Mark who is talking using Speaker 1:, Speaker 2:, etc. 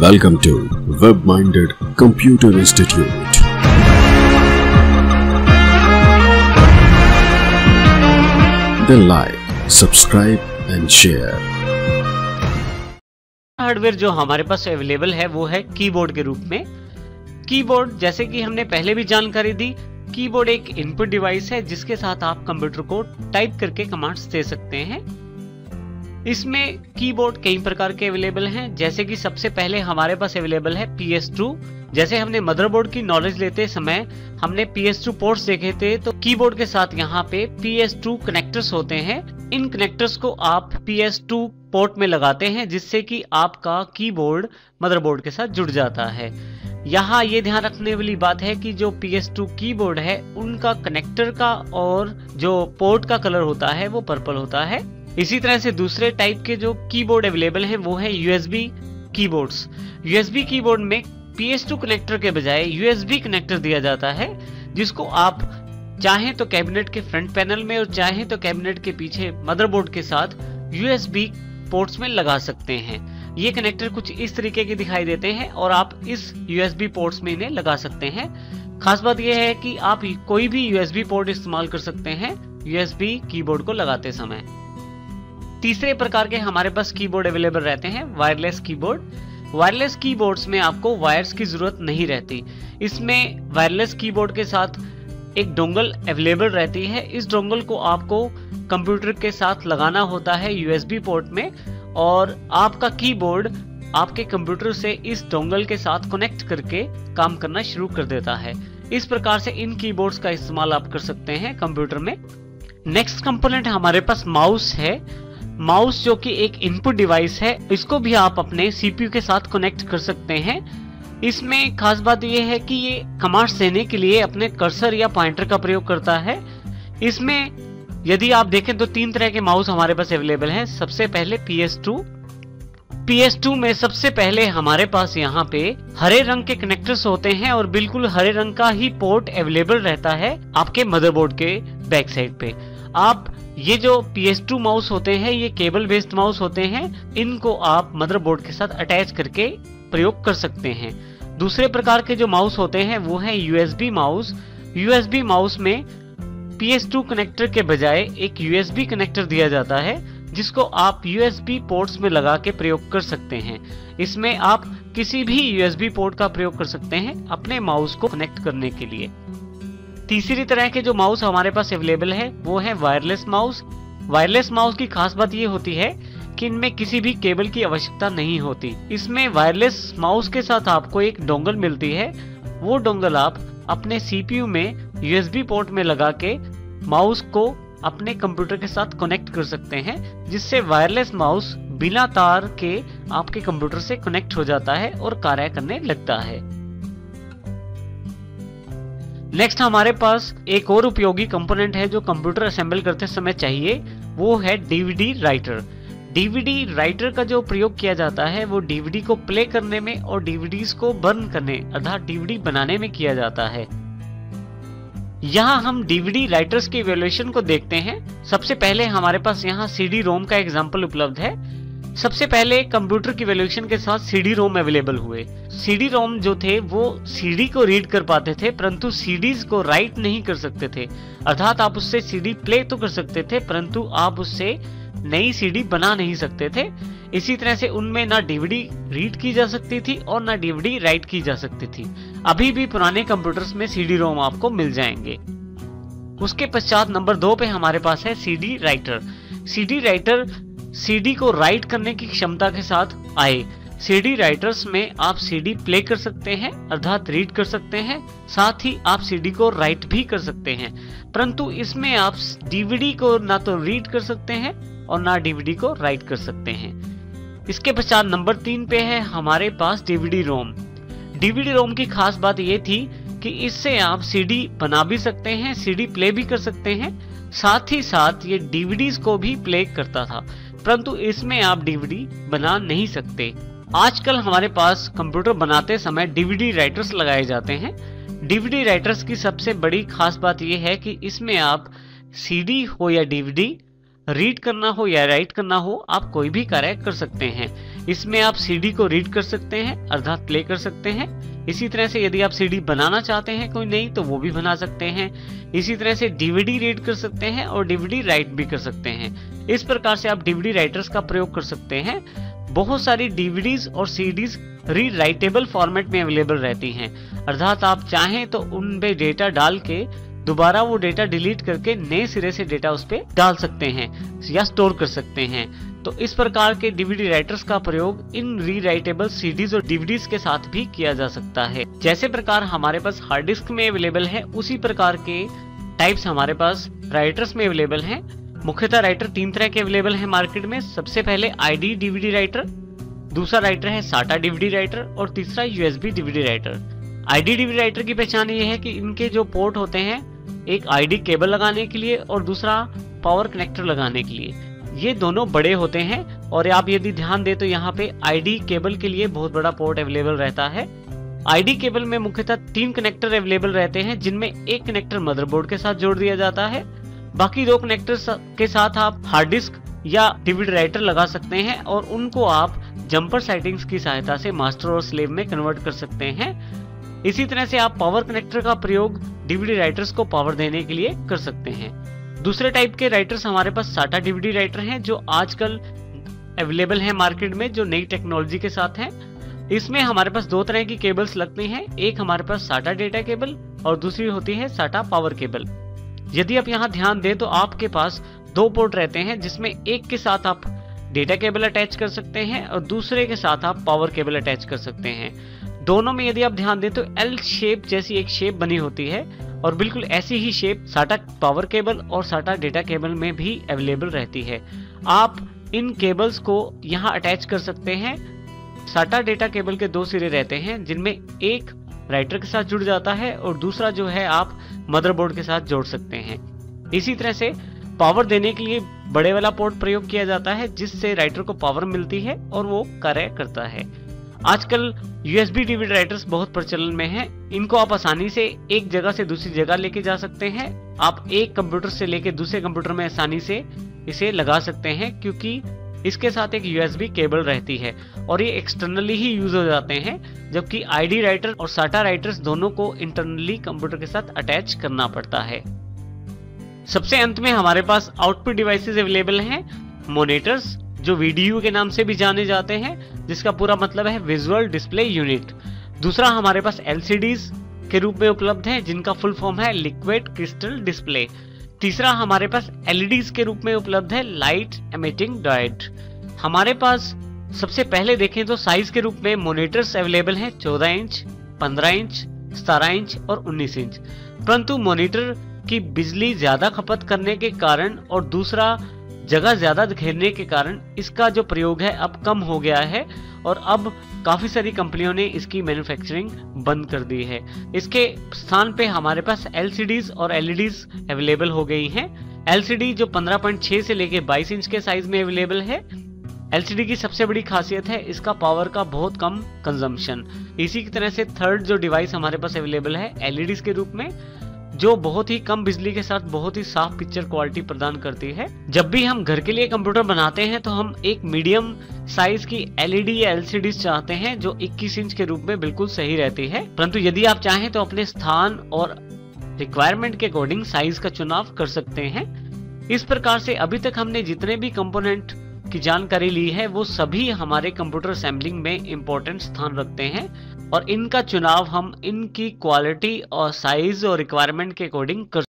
Speaker 1: Welcome to Web-Minded Computer Institute. Then like, subscribe and share.
Speaker 2: Hardware जो हमारे पास available है वो है कीबोर्ड के रूप में। कीबोर्ड जैसे कि हमने पहले भी जानकारी दी, कीबोर्ड एक इनपुट डिवाइस है जिसके साथ आप कंप्यूटर को टाइप करके कमांड्स दे सकते हैं। इसमें कीबोर्ड कई प्रकार के अवेलेबल हैं, जैसे कि सबसे पहले हमारे पास अवेलेबल है PS2। जैसे हमने मदरबोर्ड की नॉलेज लेते समय हमने PS2 पोर्ट्स देखे थे, तो कीबोर्ड के साथ यहाँ पे PS2 कनेक्टर्स होते हैं। इन कनेक्टर्स को आप PS2 पोर्ट में लगाते हैं जिससे कि आपका कीबोर्ड मदरबोर्ड के साथ जुड़ जाता है। यहाँ ये ध्यान रखने वाली बात है कि जो PS2 कीबोर्ड है उनका कनेक्टर का और जो पोर्ट का कलर होता है वो पर्पल होता है। इसी तरह से दूसरे टाइप के जो कीबोर्ड अवेलेबल हैं वो है USB कीबोर्ड्स। USB कीबोर्ड में PS2 कनेक्टर के बजाय USB कनेक्टर दिया जाता है, जिसको आप चाहें तो कैबिनेट के फ्रंट पैनल में और चाहें तो कैबिनेट के पीछे मदरबोर्ड के साथ USB पोर्ट्स में लगा सकते हैं। ये कनेक्टर कुछ इस तरीके के दिखाई देते हैं और आप इस USB पोर्ट्स में इन्हें लगा सकते हैं। खास बात यह है कि आप कोई भी USB पोर्ट इस्तेमाल कर सकते हैं USB कीबोर्ड को लगाते समय। तीसरे प्रकार के हमारे पास कीबोर्ड अवेलेबल रहते हैं वायरलेस कीबोर्ड। वायरलेस कीबोर्ड्स में आपको वायर्स की जरूरत नहीं रहती। इसमें वायरलेस कीबोर्ड के साथ एक डोंगल अवेलेबल रहती है। इस डोंगल को आपको कंप्यूटर के साथ लगाना होता है USB पोर्ट में, और आपका कीबोर्ड आपके कंप्यूटर से इस डोंगल के साथ कनेक्ट करके काम करना शुरू कर देता है। इस प्रकार से इन कीबोर्ड्स का इस्तेमाल आप कर सकते हैं कंप्यूटर में। नेक्स्ट कंपोनेंट हमारे पास माउस है। माउस जो कि एक इनपुट डिवाइस है, इसको भी आप अपने CPU के साथ कनेक्ट कर सकते हैं। इसमें खास बात यह है कि ये कमांड्स देने के लिए अपने कर्सर या पॉइंटर का प्रयोग करता है। इसमें यदि आप देखें तो तीन तरह के माउस हमारे पास अवेलेबल हैं। सबसे पहले PS2 में सबसे पहले हमारे पास यहाँ पे हरे रंग के कनेक्टर्स होते हैं और बिल्कुल हरे रंग का ही पोर्ट अवेलेबल रहता है आपके मदरबोर्ड के बैक साइड पे। आप ये जो PS2 माउस होते हैं ये केबल बेस्ड माउस होते हैं, इनको आप मदरबोर्ड के साथ अटैच करके प्रयोग कर सकते हैं। दूसरे प्रकार के जो माउस होते हैं वो है USB माउस। USB माउस में PS2 कनेक्टर के बजाय एक USB कनेक्टर दिया जाता है, जिसको आप USB पोर्ट्स में लगा के प्रयोग कर सकते हैं। इसमें आप किसी भी USB पोर्ट का प्रयोग कर सकते हैं अपने माउस को कनेक्ट करने के लिए। तीसरी तरह के जो माउस हमारे पास अवेलेबल है वो है वायरलेस माउस। वायरलेस माउस की खास बात ये होती है कि इनमें किसी भी केबल की आवश्यकता नहीं होती। इसमें वायरलेस माउस के साथ आपको एक डोंगल मिलती है। वो डोंगल आप अपने CPU में USB पोर्ट में लगा के माउस को अपने कंप्यूटर के साथ कनेक्ट कर सकते हैं, जिससे वायरलेस माउस बिना तार के आपके कंप्यूटर से कनेक्ट हो जाता है और कार्य करने लगता है। नेक्स्ट हमारे पास एक और उपयोगी कंपोनेंट है जो कंप्यूटर असेंबल करते समय चाहिए, वो है DVD राइटर। DVD राइटर का जो प्रयोग किया जाता है वो DVD को प्ले करने में और DVDs को बर्न करने अर्थात DVD बनाने में किया जाता है। यहाँ हम DVD राइटर्स के इवैल्यूएशन को देखते हैं। सबसे पहले हमारे पास यहाँ CD-ROM का एग्जाम्पल उपलब्ध है। सबसे पहले कंप्यूटर की वैल्यूएशन के साथ CD-ROM अवेलेबल हुए। CD-ROM जो थे वो CD को रीड कर पाते थे, परंतु CDs को राइट नहीं कर सकते थे। अर्थात आप उससे CD प्ले तो कर सकते थे, परंतु आप उससे नई CD बना नहीं सकते थे। इसी तरह से उनमें ना DVD रीड की जा सकती थी और ना DVD राइट की जा सकती थी। अभी भी पुराने कंप्यूटर्स में CD-ROM आपको मिल जाएंगे। उसके पश्चात नंबर 2 पे हमारे पास है CD writer. CD writer CD को राइट करने की क्षमता के साथ आए। CD राइटर्स में आप CD प्ले कर सकते हैं अर्थात रीड कर सकते हैं, साथ ही आप CD को राइट भी कर सकते हैं, परंतु इसमें आप DVD को ना तो रीड कर सकते हैं और ना DVD को राइट कर सकते हैं। इसके पश्चात नंबर 3 पे है हमारे पास DVD-ROM। DVD-ROM की खास बात ये थी कि इससे आप CD बना भी सकते हैं, CD प्ले भी कर सकते हैं, साथ ही साथ ये DVDs को भी प्ले करता था, परंतु इसमें आप DVD बना नहीं सकते। आजकल हमारे पास कंप्यूटर बनाते समय DVD राइटर्स लगाए जाते हैं। DVD राइटर्स की सबसे बड़ी खास बात यह है कि इसमें आप CD हो या DVD रीड करना हो या राइट करना हो, आप कोई भी कार्य कर सकते हैं। इसमें आप सीडी को रीड कर सकते हैं अर्थात प्ले कर सकते हैं। इसी तरह से यदि आप सीडी बनाना चाहते हैं कोई नई तो वो भी बना सकते हैं। इसी तरह से डीवीडी रीड कर सकते हैं और डीवीडी राइट भी कर सकते हैं। इस प्रकार से आप डीवीडी राइटर्स का प्रयोग कर सकते हैं। बहुत सारी डीवीडीज और सीडीज रीड राइटेबल फॉर्मेट में अवेलेबल रहती हैं, अर्थात आप चाहें तो उनपे डेटा डाल के दोबारा वो डेटा डिलीट करके नए सिरे से डेटा उस पे डाल सकते हैं या स्टोर कर सकते हैं। तो इस प्रकार के डीवीडी राइटर्स का प्रयोग इन रीराइटेबल सीडीज और डीवीडीज के साथ भी किया जा सकता है। जैसे प्रकार हमारे पास हार्ड डिस्क में अवेलेबल है, उसी प्रकार के टाइप्स हमारे पास राइटर्स में अवेलेबल हैं। मुख्यतः राइटर 3 तरह के अवेलेबल हैं मार्केट में। सबसे पहले आईडी डीवीडी राइटर, दूसरा राइटर है साटा डीवीडी राइटर और तीसरा USB DVD writer. ID DVD writer की पहचान ये है कि इनके जो पोर्ट होते हैं, एक आईडी केबल लगाने के लिए और दूसरा पावर कनेक्टर लगाने के लिए, ये दोनों बड़े होते हैं। और आप यदि ध्यान दें तो यहाँ पे आईडी केबल के लिए बहुत बड़ा पोर्ट अवेलेबल रहता है। आईडी केबल में मुख्यतः 3 कनेक्टर अवेलेबल रहते हैं, जिनमें एक कनेक्टर मदरबोर्ड के साथ जोड़ दिया जाता है। बाकी 2 कनेक्टर के साथ आप हार्ड डिस्क या डीवीडी राइटर लगा सकते हैं और उनको आप जंपर सेटिंग्स की सहायता से मास्टर और स्लेव में कन्वर्ट कर सकते हैं। इसी तरह से आप पावर कनेक्टर का प्रयोग डीवीडी राइटर्स को पावर देने के लिए कर सकते हैं। दूसरे टाइप के राइटर्स हमारे पास साटा डीवीडी राइटर हैं, जो आजकल अवेलेबल हैं मार्केट में, जो नई टेक्नोलॉजी के साथ हैं। इसमें हमारे पास 2 तरह की केबल्स लगती हैं, एक हमारे पास साटा डेटा केबल और दूसरी होती है साटा पावर केबल। यदि आप यहाँ ध्यान दें तो आपके पास 2 पोर्ट रहते हैं, जिसमें एक के साथ आप डेटा केबल अटैच कर सकते हैं और दूसरे के साथ आप पावर केबल अटैच कर सकते हैं। दोनों में यदि आप ध्यान दें तो एल शेप जैसी एक शेप बनी होती है और बिल्कुल ऐसी ही शेप साटा पावर केबल और साटा डेटा केबल में भी अवेलेबल रहती है। आप इन केबल्स को यहाँ अटैच कर सकते हैं। साटा डेटा केबल के 2 सिरे रहते हैं, जिनमें एक राइटर के साथ जुड़ जाता है और दूसरा जो है आप मदरबोर्ड के साथ जोड़ सकते हैं। इसी तरह से पावर देने के लिए बड़े वाला पोर्ट प्रयोग किया जाता है, जिससे राइटर को पावर मिलती है और वो कार्य करता है। आजकल यूएसबी डीवीडी राइटर्स बहुत प्रचलन में हैं। इनको आप आसानी से एक जगह से दूसरी जगह लेके जा सकते हैं। आप एक कंप्यूटर से लेके दूसरे कंप्यूटर में आसानी से इसे लगा सकते हैं, क्योंकि इसके साथ एक यूएसबी केबल रहती है और ये एक्सटर्नली ही यूज हो जाते हैं, जबकि आईडी राइटर और साटा राइटर्स दोनों को इंटरनली कंप्यूटर के साथ अटैच करना पड़ता है। सबसे अंत में हमारे पास आउटपुट डिवाइसेस अवेलेबल हैं, मॉनिटर्स, जो वीडीयू के नाम से भी जाने जाते हैं, जिसका पूरा मतलब है विजुअल डिस्प्ले यूनिट। दूसरा हमारे पास एलसीडीज के रूप में उपलब्ध है, जिनका फुल फॉर्म है लिक्विड क्रिस्टल डिस्प्ले। तीसरा हमारे पास एलईडीज के रूप में उपलब्ध है लाइट एमिटिंग डायोड। हमारे पास सबसे पहले देखें तो साइज के रूप में मॉनिटर्स अवेलेबल हैं 14 इंच, 15 इंच, 17 इंच और 19 इंच। परंतु मॉनिटर की बिजली ज्यादा खपत करने के कारण और दूसरा जगह ज्यादा घेरने के कारण इसका जो प्रयोग है अब कम हो गया है और अब काफी सारी कंपनियों ने इसकी मैन्युफैक्चरिंग बंद कर दी है। इसके स्थान पे हमारे पास एलसीडीज और एलईडीज अवेलेबल हो गई हैं। एलसीडी जो 15.6 से लेके 22 इंच के साइज में अवेलेबल है। एलसीडी की सबसे बड़ी खासियत है इसका पावर का बहुत कम कंजम्पशन। इसी की तरह से थर्ड जो डिवाइस हमारे पास अवेलेबल है एलईडीज के रूप में, जो बहुत ही कम बिजली के साथ बहुत ही साफ पिक्चर क्वालिटी प्रदान करती है। जब भी हम घर के लिए कंप्यूटर बनाते हैं तो हम एक मीडियम साइज की एलईडी या एलसीडी चाहते हैं, जो 21 इंच के रूप में बिल्कुल सही रहती है। परंतु यदि आप चाहें तो अपने स्थान और रिक्वायरमेंट के अकॉर्डिंग साइज का चुनाव कर सकते हैं। इस प्रकार से अभी तक हमने जितने भी कंपोनेंट की जानकारी ली है वो सभी हमारे कंप्यूटर असेंबलिंग में इम्पोर्टेंट स्थान रखते हैं और इनका चुनाव हम इनकी क्वालिटी और साइज और रिक्वायरमेंट के अकॉर्डिंग कर